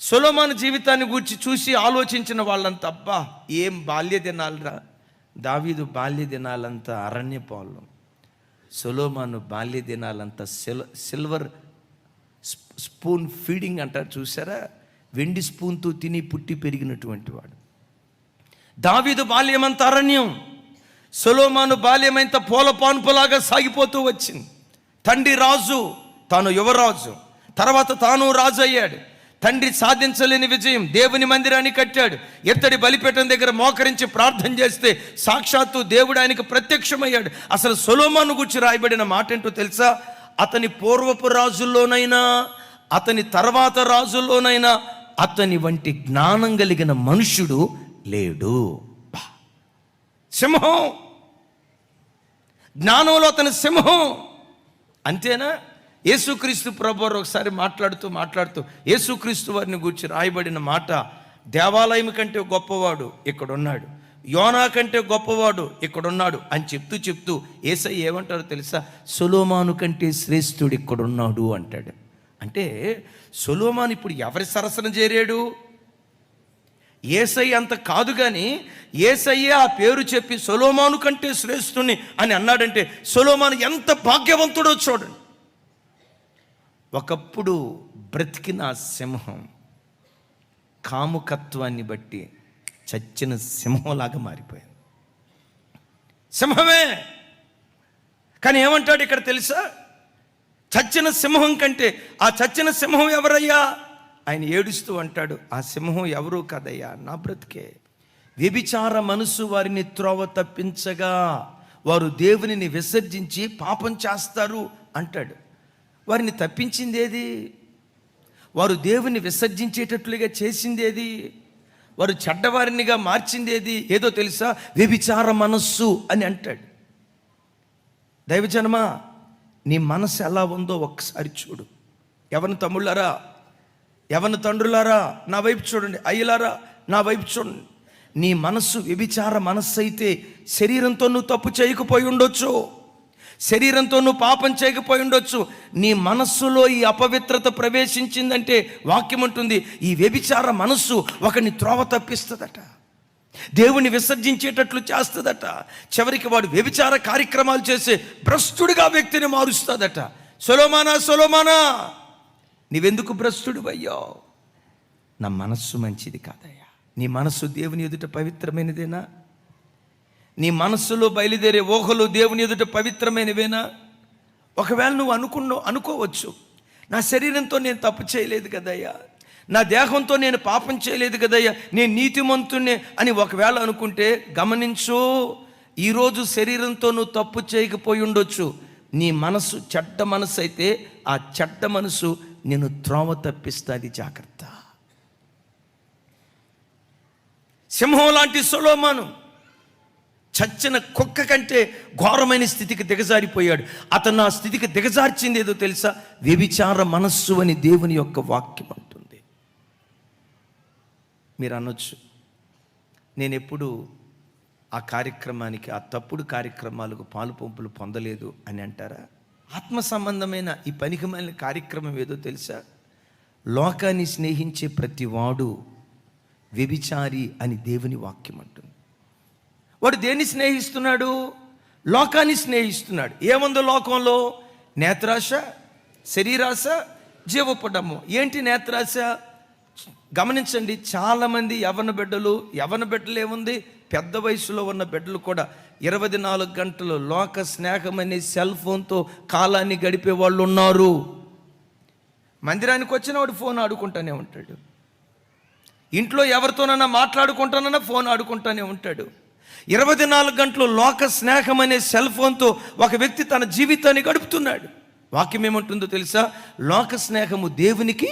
సొలొమోను జీవితాన్ని గురించి చూసి ఆలోచించిన వాళ్ళంతా, అబ్బా ఏం బాల్య దినాలరా. దావీదు బాల్య దినాలంతా అరణ్యపాలు, సొలొమోను బాల్య దినాలంతా సిల్వర్ స్పూన్ ఫీడింగ్ అంటారు చూసారా? వెండి స్పూన్తో తిని పుట్టి పెరిగినటువంటి వాడు. దావీదు బాల్యమంత అరణ్యం, సొలొమోను బాల్యమంత పూల పాన్పులాగా సాగిపోతూ వచ్చింది. తండ్రి రాజు, తాను యువరాజు, తర్వాత తాను రాజు అయ్యాడు. తండ్రి సాధించలేని విజయం, దేవుని మందిరాన్ని కట్టాడు. ఎత్తడి బలిపీఠం దగ్గర మోకరించి ప్రార్థన చేస్తే సాక్షాత్తు దేవుడు ఆయనకు ప్రత్యక్షమయ్యాడు. అసలు సొలొమోను గురించి రాయబడిన మాట ఏంటో తెలుసా? అతని పూర్వపు రాజుల్లోనైనా, అతని తర్వాత రాజుల్లోనైనా అతని వంటి జ్ఞానం కలిగిన మనుష్యుడు లేడు. సింహం, జ్ఞానంలో అతని సింహం. అంతేనా? యేసుక్రీస్తు ప్రభువారు ఒకసారి మాట్లాడుతూ యేసుక్రీస్తు వారిని గురించి రాయబడిన మాట, దేవాలయం కంటే గొప్పవాడు ఇక్కడున్నాడు, యోనా కంటే గొప్పవాడు ఇక్కడున్నాడు అని చెప్తూ యేసయ్య ఏమంటారో తెలుసా? సొలొమోను కంటే శ్రేష్ఠుడు ఇక్కడున్నాడు అంటాడు. అంటే సొలొమోను ఇప్పుడు ఎవరి సరసన చేరాడు? యేసయ్య అంత కాదు, కానీ యేసయ్య ఆ పేరు చెప్పి సొలొమోను కంటే శ్రేష్ఠుని అని అన్నాడంటే సొలొమోను ఎంత భాగ్యవంతుడో చూడండి. ఒకప్పుడు బ్రతికిన సింహం కాముకత్వాన్ని బట్టి చచ్చిన సింహంలాగా మారిపోయింది. సింహమే, కానీ ఏమంటాడు ఇక్కడ తెలుసా? చచ్చిన సింహం కంటే ఆ చచ్చిన సింహం ఎవరయ్యా? ఆయన ఏడుస్తూ అంటాడు, ఆ సింహం ఎవరూ కదయ్యా, నా బ్రతికే. వ్యభిచార మనసు వారిని త్రోవ తప్పించగా వారు దేవునిని విసర్జించి పాపం చేస్తారు అంటాడు. వారిని తప్పించింది ఏది? వారు దేవుని విసర్జించేటట్లుగా చేసింది ఏది? వారు చెడ్డవారినిగా మార్చింది ఏది? ఏదో తెలుసా? వ్యభిచార మనస్సు అని అంటాడు. దైవజనమా, నీ మనసు ఎలా ఉందో ఒక్కసారి చూడు. ఎవరిని తమ్ముళ్ళారా, ఎవరిని తండ్రులారా నా వైపు చూడండి, అయ్యలారా నా వైపు చూడండి. నీ మనస్సు వ్యభిచార మనస్సు అయితే శరీరంతో నువ్వు తప్పు చేయకపోయి ఉండొచ్చు, శరీరంతో నువ్వు పాపం చేయకపోయి ఉండొచ్చు. నీ మనస్సులో ఈ అపవిత్రత ప్రవేశించిందంటే వాక్యం ఉంటుంది, ఈ వ్యభిచార మనస్సు ఒకని త్రోవ తప్పిస్తుందట, దేవుని విసర్జించేటట్లు చేస్తుందట. చివరికి వాడు వ్యభిచార కార్యక్రమాలు చేసే భ్రష్టుడిగా వ్యక్తిని మారుస్తుందట. సొలొమోనా, నీవెందుకు భ్రష్టుడు అయ్యావు? నా మనస్సు మంచిది కాదయ్యా. నీ మనస్సు దేవుని ఎదుట పవిత్రమైనదేనా? నీ మనస్సులో బయలుదేరే ఊహలు దేవుని ఎదుట పవిత్రమైనవేనా? ఒకవేళ నువ్వు అనుకోవచ్చు, నా శరీరంతో నేను తప్పు చేయలేదు కదయ్యా, నా దేహంతో నేను పాపం చేయలేదు కదయ్యా, నేను నీతిమంతుణ్ణే అని ఒకవేళ అనుకుంటే గమనించు, ఈరోజు శరీరంతో నువ్వు తప్పు చేయకపోయి ఉండొచ్చు. నీ మనసు చెడ్డ మనసు అయితే ఆ చెడ్డ మనసు నేను త్రోవ తప్పిస్తుంది. జాగ్రత్త. సింహం లాంటి సొలొమోను చచ్చిన కుక్క కంటే ఘోరమైన స్థితికి దిగజారిపోయాడు. అతను ఆ స్థితికి దిగజార్చింది ఏదో తెలుసా? వ్యభిచార మనస్సు అని దేవుని యొక్క వాక్యం అంటుంది. మీరు అనొచ్చు, నేను ఎప్పుడు ఆ కార్యక్రమానికి, ఆ తప్పుడు కార్యక్రమాలకు పాలు పంపులు పొందలేదు అని అంటారా? ఆత్మ సంబంధమైన ఈ పనికిమాలిన కార్యక్రమం ఏదో తెలుసా? లోకాన్ని స్నేహించే ప్రతి వాడు వ్యభిచారి అని దేవుని వాక్యం అంటుంది. వాడు దేన్ని స్నేహిస్తున్నాడు? లోకాన్ని స్నేహిస్తున్నాడు. ఏముందో లోకంలో? నేత్రాశ, శరీరాశ, జీవపడము. ఏంటి నేత్రాశ? గమనించండి, చాలామంది యవ్వన బిడ్డలు ఏముంది, పెద్ద వయసులో ఉన్న బిడ్డలు కూడా 24 గంటలు లోక స్నేహం అనే సెల్ ఫోన్తో కాలాన్ని గడిపే వాళ్ళు ఉన్నారు. మందిరానికి వచ్చిన వాడు ఫోన్ ఆడుకుంటానే ఉంటాడు, ఇంట్లో ఎవరితోనన్నా మాట్లాడుకుంటానన్నా ఫోన్ ఆడుకుంటానే ఉంటాడు. 24 గంటలు లోక స్నేహం అనే సెల్ ఫోన్తో ఒక వ్యక్తి తన జీవితాన్ని గడుపుతున్నాడు. వాక్యం ఏమంటుందో తెలుసా? లోక స్నేహము దేవునికి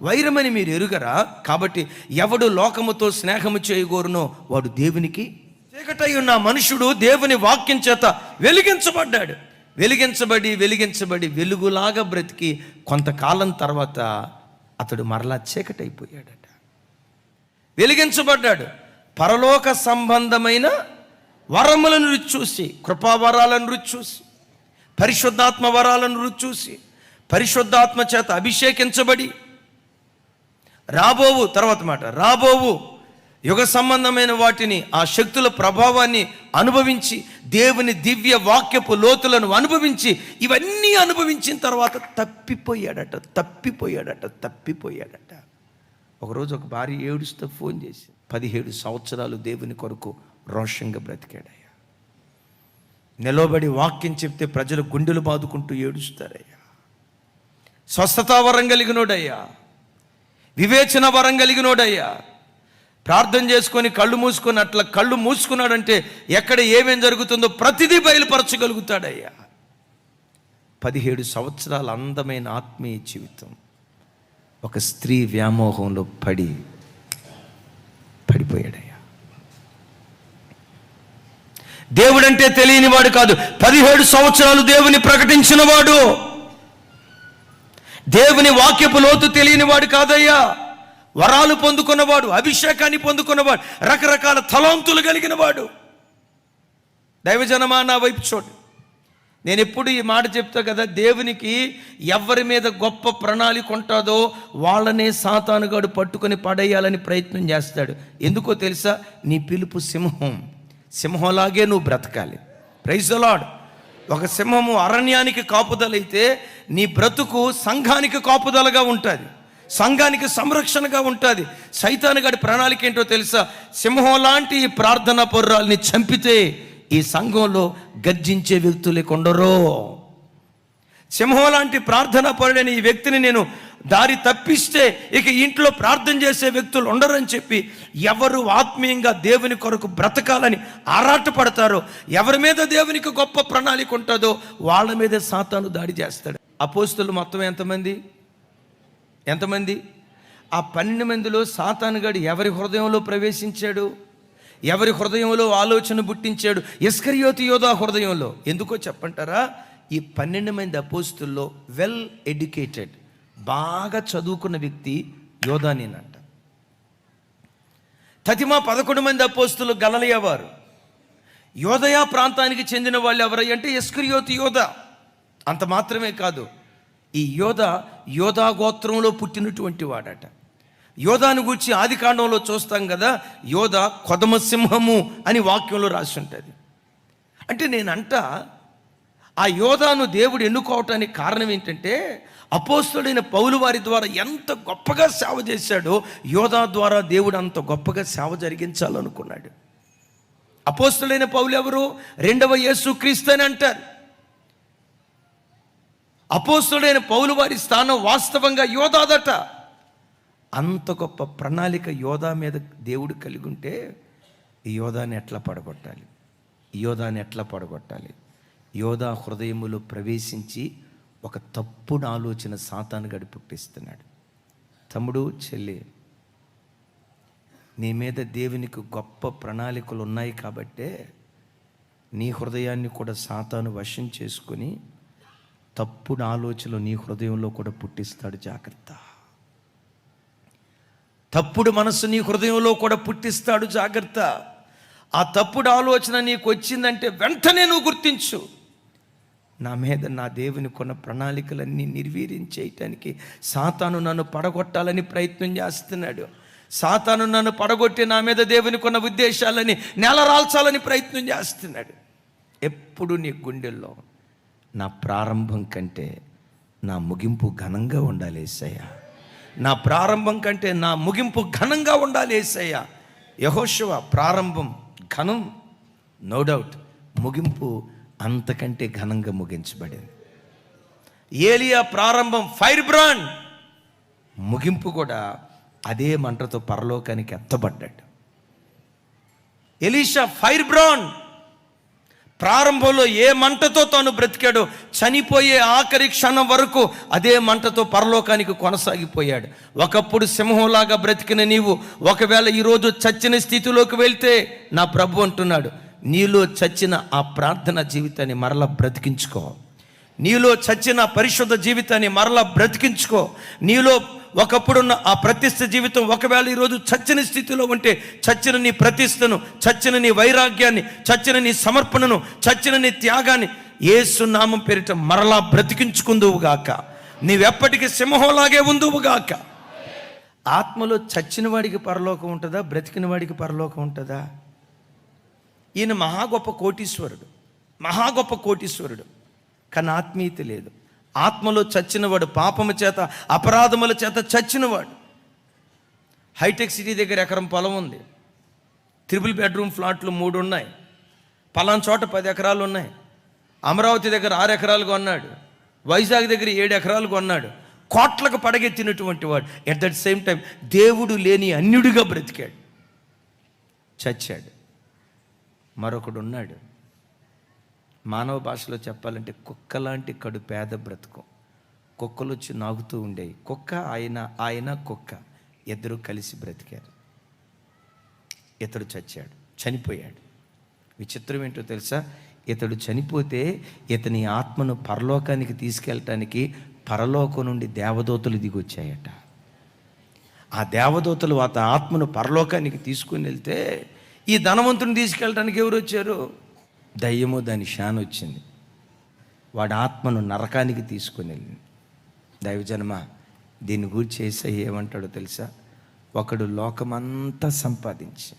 వైరమని మీరు ఎరుగరా? కాబట్టి ఎవడు లోకముతో స్నేహము చేయగోరునో వాడు దేవునికి చీకటై ఉన్న మనుషుడు దేవుని వాక్యం చేత వెలిగించబడ్డాడు. వెలిగించబడి వెలుగులాగా బ్రతికి కొంతకాలం తర్వాత అతడు మరలా చీకటైపోయాడట. వెలిగించబడ్డాడు. పరలోక సంబంధమైన వరములను రుచి చూసి, కృపావరాలను రుచి చూసి, పరిశుద్ధాత్మ వరాలను రుచి చూసి, పరిశుద్ధాత్మ చేత అభిషేకించబడి రాబోవు యుగ సంబంధమైన వాటిని, ఆ శక్తుల ప్రభావాన్ని అనుభవించి, దేవుని దివ్య వాక్యపు లోతులను అనుభవించి, ఇవన్నీ అనుభవించిన తర్వాత తప్పిపోయాడట. ఒకరోజు ఒక భార్య ఏడుస్తూ ఫోన్ చేసి, 17 సంవత్సరాలు దేవుని కొరకు రోషంగా బ్రతికాడయ్యా, నిలబడి వాక్యం చెప్తే ప్రజలు గుండెలు బాదుకుంటూ ఏడుస్తారయ్యా, స్వస్థతా వరం కలిగినోడయ్యా, వివేచన వరం కలిగినోడయ్యా, ప్రార్థన చేసుకొని కళ్ళు మూసుకొని అట్లా కళ్ళు మూసుకున్నాడంటే ఎక్కడ ఏమేం జరుగుతుందో ప్రతిదీ బయలుపరచగలుగుతాడయ్యా. 17 సంవత్సరాల అందమైన ఆత్మీయ జీవితం ఒక స్త్రీ వ్యామోహంలో పడిపోయాడయ్యా. దేవుడంటే తెలియని వాడు కాదు, 17 సంవత్సరాలు దేవుని ప్రకటించిన వాడు, దేవుని వాక్యపు లోతు తెలియని వాడు కాదయ్యా. వరాలు పొందుకున్నవాడు, అభిషేకాన్ని పొందుకున్నవాడు, రకరకాల తలాంతులు కలిగిన వాడు. దైవజనమా, నా వైపు చూడు. నేను ఎప్పుడు ఈ మాట చెప్తా కదా, దేవునికి ఎవరి మీద గొప్ప ప్రణాళిక ఉంటుందో వాళ్ళనే సాతానుగాడు పట్టుకొని పడేయాలని ప్రయత్నం చేస్తాడు. ఎందుకో తెలుసా? నీ పిలుపు సింహంలాగే నువ్వు బ్రతకాలి. Praise the Lord. ఒక సింహము అరణ్యానికి కాపుదలైతే నీ బ్రతుకు సంఘానికి కాపుదలగా ఉంటుంది, సంఘానికి సంరక్షణగా ఉంటుంది. సైతానుగాడి ప్రణాళిక ఏంటో తెలుసా? సింహం లాంటి ఈ ప్రార్థనా పరురాల్ని చంపితే ఈ సంఘంలో గర్జించే వ్యక్తులే కొండరో. సింహం లాంటి ప్రార్థనా పరుడైన ఈ వ్యక్తిని నేను దారి తప్పిస్తే ఇక ఇంట్లో ప్రార్థన చేసే వ్యక్తులు ఉండరని చెప్పి, ఎవరు ఆత్మీయంగా దేవుని కొరకు బ్రతకాలని ఆరాటపడతారో, ఎవరి మీద దేవునికి గొప్ప ప్రణాళిక ఉంటుందో వాళ్ళ మీదే సాతాను దాడి చేస్తాడు. అపోస్తలులు మొత్తం ఎంతమంది? ఆ 12 మందిలో సాతానుగాడు ఎవరి హృదయంలో ప్రవేశించాడు? ఎవరి హృదయంలో ఆలోచన పుట్టించాడు? ఇస్కరియోతు యోధా హృదయంలో. ఎందుకో చెప్పంటారా? ఈ 12 మంది అపోస్తుల్లో వెల్ ఎడ్యుకేటెడ్, బాగా చదువుకున్న వ్యక్తి యోధానేనంట. తతిమా 11 మంది అపోస్తులు గలలియా వారు. యోదయ ప్రాంతానికి చెందిన వాళ్ళు ఎవరై అంటే ఇస్కరియోతు యోధా. అంత మాత్రమే కాదు, ఈ యోధా గోత్రంలో పుట్టినటువంటి వాడట. యోధాను గూర్చి ఆదికాండంలో చూస్తాం కదా, యోధ కొదమ సింహము అని వాక్యంలో రాసి ఉంటుంది. అంటే నేనంట ఆ యోధాను దేవుడు ఎన్నుకోవటానికి కారణం ఏంటంటే, అపోస్తలుడైన పౌలు వారి ద్వారా ఎంత గొప్పగా సేవ చేశాడో యోధా ద్వారా దేవుడు అంత గొప్పగా సేవ జరిగించాలనుకున్నాడు. అపోస్తలుడైన పౌలు ఎవరు? రెండవ యేసుక్రీస్తు అని అంటారు. అపోస్తలుడైన పౌలు వారి స్థానం వాస్తవంగా యోధాదట. అంత గొప్ప ప్రణాళిక యోధా మీద దేవుడు కలిగి ఉంటే ఈ యోధాని ఎట్లా పడగొట్టాలి, ఈ యోధాని ఎట్లా పడగొట్టాలి? యోధా హృదయములో ప్రవేశించి ఒక తప్పుడు ఆలోచన సాతాను గడి పుట్టిస్తున్నాడు. తమ్ముడు, చెల్లి, నీ మీద దేవునికి గొప్ప ప్రణాళికలు ఉన్నాయి కాబట్టే నీ హృదయాన్ని కూడా సాతాను వశం చేసుకొని తప్పుడు ఆలోచనలు నీ హృదయంలో కూడా పుట్టిస్తాడు. జాగ్రత్త. తప్పుడు మనసు నీ హృదయంలో కూడా పుట్టిస్తాడు. జాగ్రత్త. ఆ తప్పుడు ఆలోచన నీకు వచ్చిందంటే వెంటనే నువ్వు గుర్తించు, నా మీద నా దేవుని కొన్న ప్రణాళికలన్నీ నిర్వీర్యం చేయటానికి సాతాను నన్ను పడగొట్టాలని ప్రయత్నం చేస్తున్నాడు. సాతాను నన్ను పడగొట్టి నా మీద దేవుని కొన్న ఉద్దేశాలని నెలరాల్చాలని ప్రయత్నం చేస్తున్నాడు. ఎప్పుడు నీ గుండెల్లో నా ప్రారంభం కంటే నా ముగింపు ఘనంగా ఉండాలి యేసయ్యా, నా ప్రారంభం కంటే నా ముగింపు ఘనంగా ఉండాలి యేసయ్యా. యెహోషువ ప్రారంభం ఘనం, నో డౌట్. ముగింపు అంతకంటే ఘనంగా ముగించబడింది. ఏలియా ప్రారంభం ఫైర్ బ్రాండ్, ముగింపు కూడా అదే మంటతో పరలోకానికి ఎత్తబడ్డాడు. ఎలీషా ఫైర్ బ్రాండ్, ప్రారంభంలో ఏ మంటతో తాను బ్రతికాడో చనిపోయే ఆఖరి క్షణం వరకు అదే మంటతో పరలోకానికి కొనసాగిపోయాడు. ఒకప్పుడు సింహంలాగా బ్రతికిన నీవు ఒకవేళ ఈరోజు చచ్చిన స్థితిలోకి వెళ్తే నా ప్రభు అంటున్నాడు, నీలో చచ్చిన ఆ ప్రార్థన జీవితాన్ని మరలా బ్రతికించుకో, నీలో చచ్చిన పరిశుద్ధ జీవితాన్ని మరలా బ్రతికించుకో. నీలో ఒకప్పుడున్న ఆ ప్రతిష్ఠ జీవితం ఒకవేళ ఈరోజు చచ్చిన స్థితిలో ఉంటే చచ్చిన నీ ప్రతిష్టను, చచ్చిన నీ వైరాగ్యాన్ని, చచ్చిన నీ సమర్పణను, చచ్చిన నీ త్యాగాన్ని యేసు నామం పేరిట మరలా బ్రతికించుకుందువుగాక. నీవెప్పటికీ సింహంలాగే ఉందువుగాక. ఆత్మలో చచ్చిన వాడికి పరలోకం ఉంటుందా, బ్రతికిన వాడికి పరలోకం ఉంటుందా? ఈయన మహా గొప్ప కోటీశ్వరుడు, కానీ ఆత్మీయత లేదు. ఆత్మలో చచ్చినవాడు, పాపము చేత అపరాధముల చేత చచ్చినవాడు. హైటెక్ సిటీ దగ్గర ఎకరం పొలం ఉంది, 3 బెడ్రూమ్ ఫ్లాట్లు 3 ఉన్నాయి, పలానా చోట 10 ఎకరాలు ఉన్నాయి, అమరావతి దగ్గర 6 ఎకరాలు కొన్నాడు, వైజాగ్ దగ్గర 7 ఎకరాలు కొన్నాడు. కోట్లకు పడగెత్తినటువంటి వాడు ఎట్ దట్ సేమ్ టైం దేవుడు లేని అన్యుడిగా బ్రతికాడు, చచ్చాడు. మరొకడు ఉన్నాడు, మానవ భాషలో చెప్పాలంటే కుక్కలాంటి కడు పేద బ్రతుకు. కుక్కలు వచ్చి నాగుతూ ఉండేవి. కుక్క ఆయన కుక్క ఇద్దరు కలిసి బ్రతికారు. ఇతడు చచ్చాడు, చనిపోయాడు. విచిత్రం ఏంటో తెలుసా? ఇతడు చనిపోతే ఇతని ఆత్మను పరలోకానికి తీసుకెళ్ళటానికి పరలోకం నుండి దేవదూతలు దిగొచ్చాయట. ఆ దేవదూతలు అతని ఆత్మను పరలోకానికి తీసుకుని వెళ్తే ఈ ధనవంతుని తీసుకెళ్ళటానికి ఎవరు వచ్చారు? దయ్యము దాని శాన్ వచ్చింది, వాడి ఆత్మను నరకానికి తీసుకుని వెళ్ళింది. దైవజనమ, దీన్ని గురించి యేసయ్య ఏమంటాడో తెలుసా? ఒకడు లోకమంతా సంపాదించి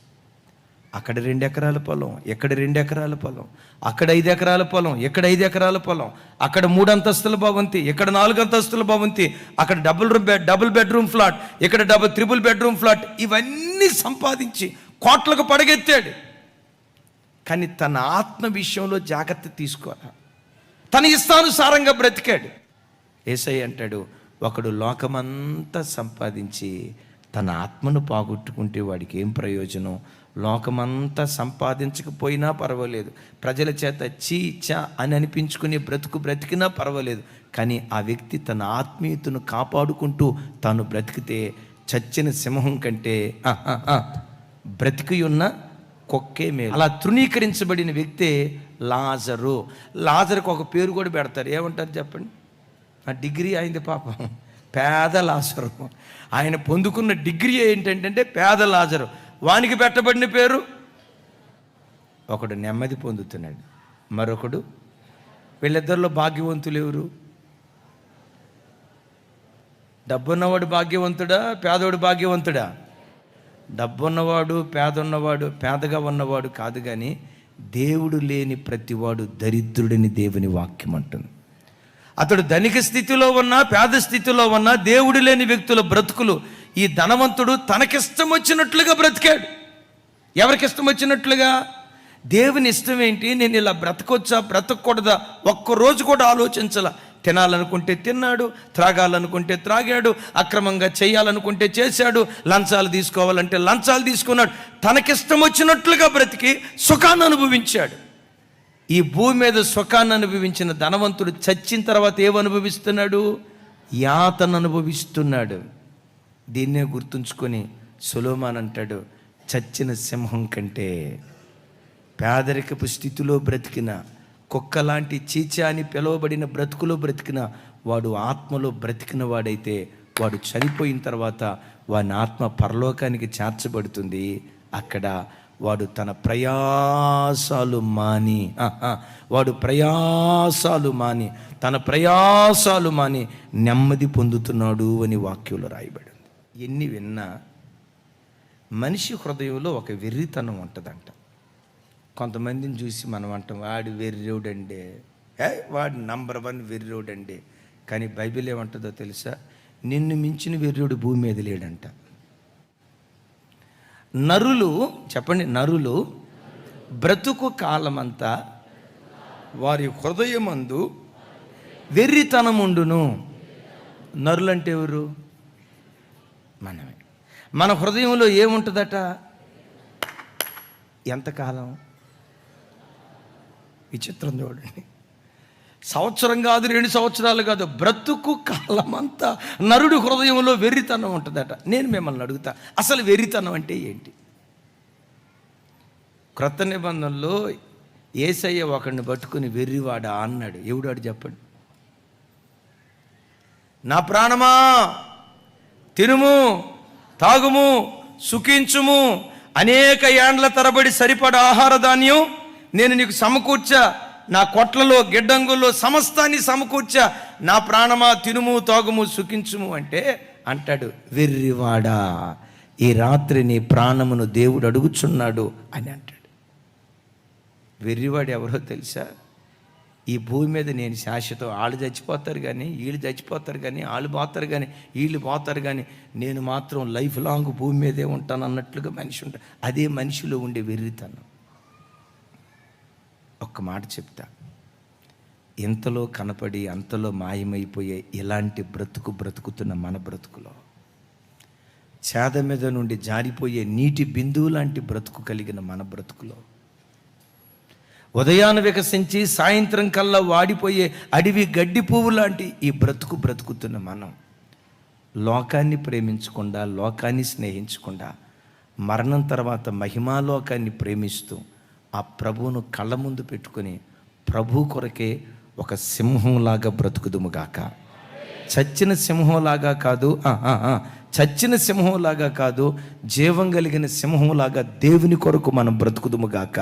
అక్కడ 2 ఎకరాల పొలం, ఎక్కడ 2 ఎకరాల పొలం, అక్కడ 5 ఎకరాల పొలం, ఎక్కడ 5 ఎకరాల పొలం, అక్కడ 3 అంతస్తుల భవంతి, ఇక్కడ 4 అంతస్తుల భవంతి, అక్కడ డబుల్ బెడ్రూమ్ ఫ్లాట్, ఇక్కడ 3 బెడ్రూమ్ ఫ్లాట్, ఇవన్నీ సంపాదించి కోట్లకు పడగెత్తాడు. కానీ తన ఆత్మ విషయంలో జాగ్రత్త తీసుకోవాలి, తన ఇష్టానుసారంగా బ్రతికాడు. యేసయ్య అంటాడు, ఒకడు లోకమంతా సంపాదించి తన ఆత్మను పోగొట్టుకుంటే వాడికి ఏం ప్రయోజనం? లోకమంతా సంపాదించకపోయినా పర్వాలేదు, ప్రజల చేత చా అని అనిపించుకుని బ్రతికినా పర్వాలేదు, కానీ ఆ వ్యక్తి తన ఆత్మీయతను కాపాడుకుంటూ తాను బ్రతికితే చచ్చిన సింహం కంటే బ్రతికి ఉన్న కుక్కే మేలు. అలా తృణీకరించబడిన వ్యక్తే లాజరుకు ఒక పేరు కూడా పెడతారు. ఏమంటారు చెప్పండి? ఆ డిగ్రీ అయింది పాపం, పేద లాజరు. ఆయన పొందుకున్న డిగ్రీ ఏంటంటే పేద లాజరు. వానికి పెట్టబడిన పేరు, ఒకడు నెమ్మది పొందుతున్నాడు, మరొకడు. వీళ్ళిద్దరిలో భాగ్యవంతులు ఎవరు? డబ్బున్నవాడు భాగ్యవంతుడా, పేదవాడు భాగ్యవంతుడా? డబ్బున్నవాడు పేదగా ఉన్నవాడు కాదు, కానీ దేవుడు లేని ప్రతివాడు దరిద్రుడిని దేవుని వాక్యం అంటుంది. అతడు ధనిక స్థితిలో ఉన్నా పేద స్థితిలో ఉన్నా దేవుడు లేని వ్యక్తుల బ్రతుకులు, ఈ ధనవంతుడు తనకిష్టం వచ్చినట్లుగా బ్రతికాడు. ఎవరికిష్టం వచ్చినట్లుగా? దేవుని ఇష్టం ఏంటి, నేను ఇలా బ్రతకొచ్చా బ్రతకూడదా ఒక్కరోజు కూడా ఆలోచించాల. తినాలనుకుంటే తిన్నాడు, త్రాగాలనుకుంటే త్రాగాడు, అక్రమంగా చేయాలనుకుంటే చేశాడు, లంచాలు తీసుకోవాలంటే లంచాలు తీసుకున్నాడు. తనకిష్టం వచ్చినట్లుగా బ్రతికి సుఖాన్ని అనుభవించాడు. ఈ భూమి మీద సుఖాన్ని అనుభవించిన ధనవంతుడు చచ్చిన తర్వాత ఏమనుభవిస్తున్నాడు? యాతన అనుభవిస్తున్నాడు. దీన్నే గుర్తుంచుకొని సొలొమోను అంటాడు, చచ్చిన సింహం కంటే పేదరికపు స్థితిలో బ్రతికిన కుక్కలాంటి చీచా అని పిలువబడిన బ్రతుకులో బ్రతికిన వాడు ఆత్మలో బ్రతికిన వాడైతే వాడు చనిపోయిన తర్వాత వాని ఆత్మ పరలోకానికి చేర్చబడుతుంది. అక్కడ వాడు తన ప్రయాసాలు మాని తన ప్రయాసాలు మాని నెమ్మది పొందుతున్నాడు అని వాక్యంలో రాయబడింది. ఎన్ని విన్నా మనిషి హృదయంలో ఒక వెర్రితనం ఉంటుందంట. కొంతమందిని చూసి మనం అంటాం, వాడు వెర్రోడండి, వాడు నంబర్ 1 వెర్రోడండి. కానీ బైబిల్ ఏమంటుందో తెలుసా? నిన్ను మించిన వెర్రోడు భూమి మీద లేడంట. నరులు, చెప్పండి, నరులు బ్రతుకు కాలమంతా వారి హృదయమందు వెర్రితనముండును. నరులంటే ఎవరు? మనమే. మన హృదయంలో ఏముంటుందట? ఎంతకాలం? విచిత్రం చూడండి. సంవత్సరం కాదు, 2 సంవత్సరాలు కాదు, బ్రతుకు కాలమంతా నరుడు హృదయంలో వెర్రితనం ఉంటుందట. నేను మిమ్మల్ని అడుగుతా, అసలు వెర్రితనం అంటే ఏంటి? క్రొత్త నిబంధనలో యేసయ్య ఒకడిని పట్టుకుని వెర్రివాడా అన్నాడు. ఎవడాడు చెప్పండి? నా ప్రాణమా తినుము తాగుము సుఖించుము, అనేక ఏండ్ల తరబడి సరిపడ ఆహార ధాన్యం నేను నీకు సమకూర్చా, నా కొట్లలో గిడ్డంగుల్లో సమస్తాన్ని సమకూర్చా, నా ప్రాణమా తినుము తాగుము సుఖించుము అంటే అంటాడు, వెర్రివాడా ఈ రాత్రి నీ ప్రాణమును దేవుడు అడుగుచున్నాడు అని అంటాడు. వెర్రివాడు ఎవరో తెలుసా? ఈ భూమి మీద నేను శాశ్వతం, వాళ్ళు చచ్చిపోతారు కానీ వీళ్ళు చచ్చిపోతారు కానీ వాళ్ళు పోతారు కానీ వీళ్ళు పోతారు కానీ నేను మాత్రం లైఫ్ లాంగ్ భూమి మీదే ఉంటాను అన్నట్లుగా మనిషి ఉంటాడు. అదే మనిషిలో ఉండే వెర్రితనం. ఒక్క మాట చెప్తా, ఇంతలో కనపడి అంతలో మాయమైపోయే ఇలాంటి బ్రతుకుతున్న మన బ్రతుకులో, చేద మీద నుండి జారిపోయే నీటి బిందువు లాంటి బ్రతుకు కలిగిన మన బ్రతుకులో, ఉదయాన వికసించి సాయంత్రం కల్లా వాడిపోయే అడవి గడ్డి పువ్వు లాంటి ఈ బ్రతుకుతున్న మనం లోకాన్ని ప్రేమించకుండా, లోకాన్ని స్నేహించకుండా, మరణం తర్వాత మహిమాలోకాన్ని ప్రేమిస్తూ ఆ ప్రభువును కళ్ళ ముందు పెట్టుకుని ప్రభు కొరకే ఒక సింహంలాగా బ్రతుకుదుముగాక. చచ్చిన సింహంలాగా కాదు, చచ్చిన సింహంలాగా కాదు, జీవం కలిగిన సింహంలాగా దేవుని కొరకు మనం బ్రతుకుదుముగాక.